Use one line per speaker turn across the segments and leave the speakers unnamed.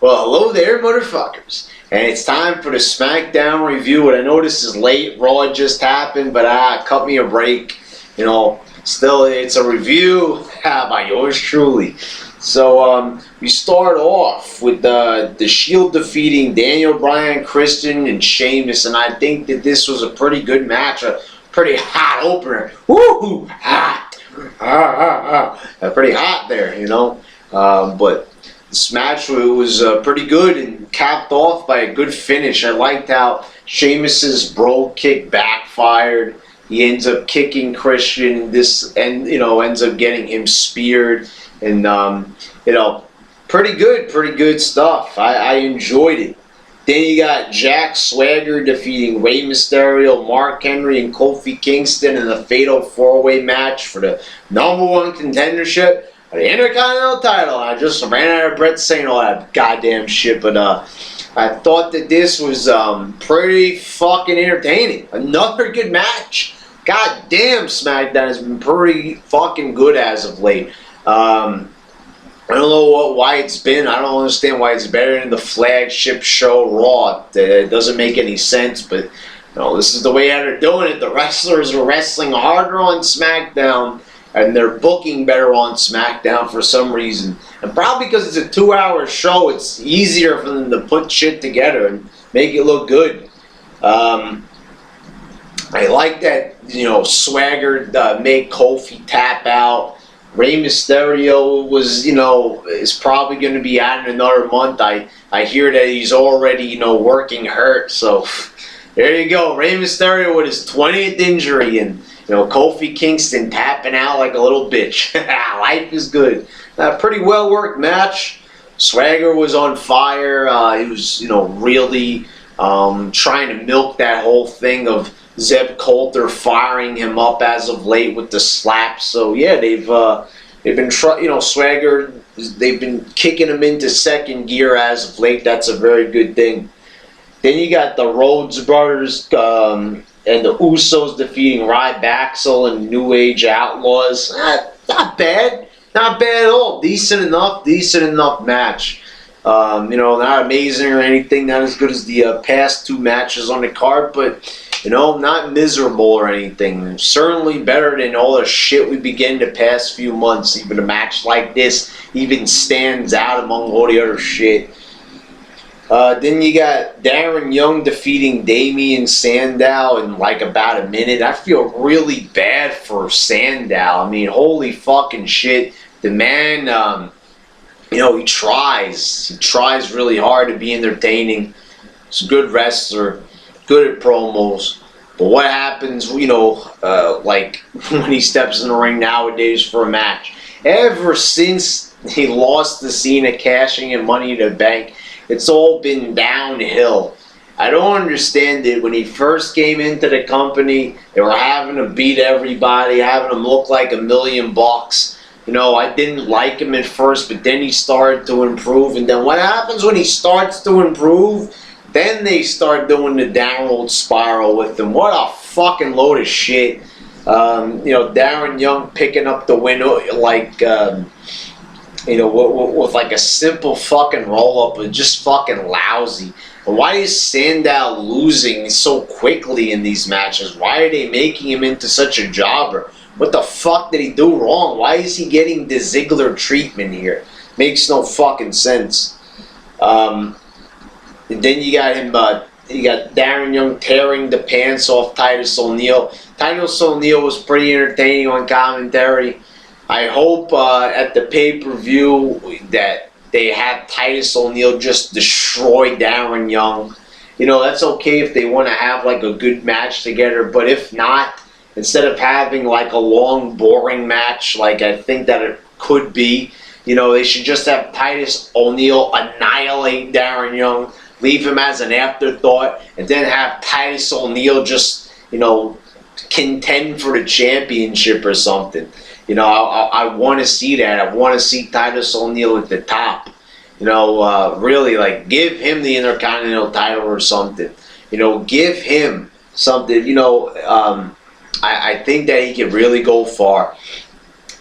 Well, hello there, motherfuckers. And it's time for the Smackdown review. And I know this is late. Raw just happened, but cut me a break. Still, it's a review by yours truly. So, we start off with the Shield defeating Daniel Bryan, Christian, and Sheamus. And I think that this was a pretty good match. A pretty hot opener. Woo! Hot! Pretty hot there, but this match was pretty good and capped off by a good finish. I liked how Sheamus's bro kick backfired. He ends up kicking Christian. Ends up getting him speared, and pretty good stuff. I enjoyed it. Then you got Jack Swagger defeating Rey Mysterio, Mark Henry, and Kofi Kingston in a fatal 4-way match for the #1 contendership of the Intercontinental title. I just ran out of breath saying all that goddamn shit, but I thought that this was pretty fucking entertaining. Another good match. God damn, SmackDown has been pretty fucking good as of late. I don't know why it's been. I don't understand why it's better than the flagship show Raw. It doesn't make any sense, but this is the way they're doing it. The wrestlers are wrestling harder on SmackDown, and they're booking better on SmackDown for some reason. And probably because it's a 2-hour show, it's easier for them to put shit together and make it look good. I like that, Swagger made Kofi tap out. Rey Mysterio is probably going to be out in another month. I hear that he's already, working hurt. So there you go. Rey Mysterio with his 20th injury, and Kofi Kingston tapping out like a little bitch. Life is good. Pretty well worked match. Swagger was on fire. He was, really trying to milk that whole thing of Zeb Coulter firing him up as of late with the slaps. So yeah, they've been Swagger. They've been kicking him into second gear as of late. That's a very good thing. Then you got the Rhodes Brothers and the Usos defeating Ryback and New Age Outlaws. Not bad at all. Decent enough match. Not amazing or anything. Not as good as the past 2 matches on the card, but not miserable or anything. Certainly better than all the shit we've been getting the past few months. Even a match like this even stands out among all the other shit. Then you got Darren Young defeating Damian Sandow in like about a minute. I feel really bad for Sandow. I mean, holy fucking shit. The man, he tries. He tries really hard to be entertaining. He's a good wrestler. Good at promos, but what happens, like when he steps in the ring nowadays for a match? Ever since he lost the Cena cashing in Money in the Bank, it's all been downhill. I don't understand it. When he first came into the company, they were having to beat everybody, having him look like $1 million. I didn't like him at first, but then he started to improve. And then what happens when he starts to improve? Then they start doing the downward spiral with them. What a fucking load of shit. Darren Young picking up the win like, with like a simple fucking roll-up, but just fucking lousy. And why is Sandow losing so quickly in these matches? Why are they making him into such a jobber? What the fuck did he do wrong? Why is he getting the Ziggler treatment here? Makes no fucking sense. And then you got him, you got Darren Young tearing the pants off Titus O'Neil. Titus O'Neil was pretty entertaining on commentary. I hope at the pay-per-view that they have Titus O'Neil just destroy Darren Young. That's okay if they want to have like a good match together, but if not, instead of having like a long, boring match like I think that it could be, they should just have Titus O'Neil annihilate Darren Young, leave him as an afterthought, and then have Titus O'Neil just, contend for the championship or something. I want to see that. I want to see Titus O'Neil at the top. Really, like, give him the Intercontinental title or something. Give him something. I think that he can really go far.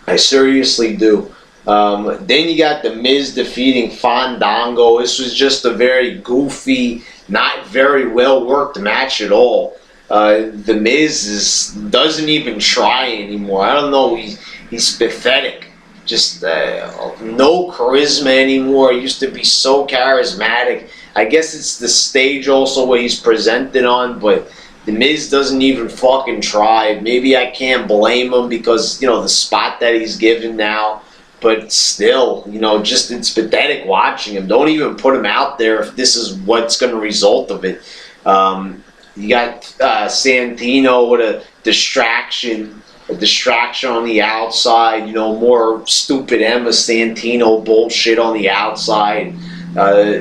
I seriously do. Then you got The Miz defeating Fandango. This was just a very goofy, not very well worked match at all. The Miz doesn't even try anymore. I don't know. He's pathetic. Just no charisma anymore. He used to be so charismatic. I guess it's the stage also where he's presented on, but The Miz doesn't even fucking try. Maybe I can't blame him because, you know, the spot that he's given now. But still, you know, just it's pathetic watching him. Don't even put him out there if this is what's going to result of it. You got Santino with a distraction on the outside. You know, more stupid Emma Santino bullshit on the outside.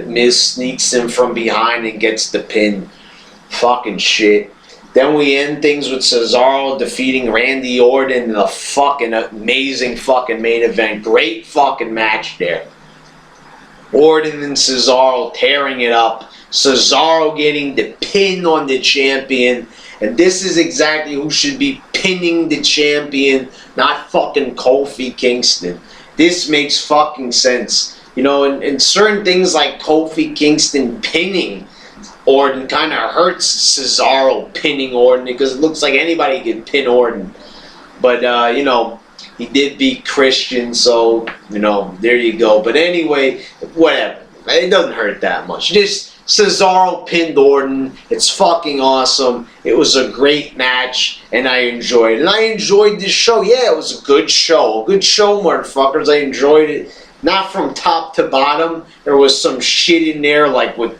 Miz sneaks in from behind and gets the pin. Fucking shit. Then we end things with CESARO defeating Randy Orton in a fucking amazing fucking main event. Great fucking match there. Orton and CESARO tearing it up. CESARO getting the pin on the champion. And this is exactly who should be pinning the champion, not fucking Kofi Kingston. This makes fucking sense. You know, and certain things like Kofi Kingston pinning Orton kind of hurts CESARO pinning Orton because it looks like anybody can pin Orton. But, you know, he did beat Christian, so, you know, there you go. But anyway, whatever. It doesn't hurt that much. Just CESARO pinned Orton. It's fucking awesome. It was a great match, and I enjoyed it. And I enjoyed this show. Yeah, it was a good show. A good show, motherfuckers. I enjoyed it. Not from top to bottom. There was some shit in there, like with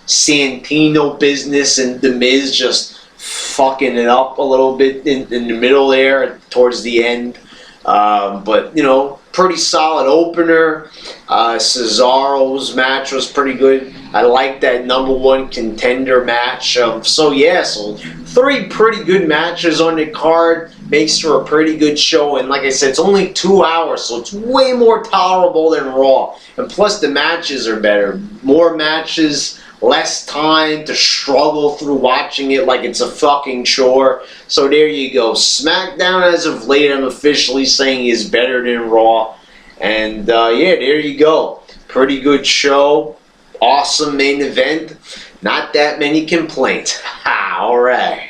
Santino business and The Miz just fucking it up a little bit in the middle there towards the end. But, you know, pretty solid opener. CESARO's match was pretty good. I like that #1 contender match. So 3 pretty good matches on the card. Makes for a pretty good show. And like I said, it's only 2 hours, so it's way more tolerable than Raw. And plus the matches are better. More matches, less time to struggle through watching it like it's a fucking chore. So there you go. SmackDown as of late, I'm officially saying is better than Raw. And yeah, there you go. Pretty good show. Awesome main event. Not that many complaints. Ha, alright.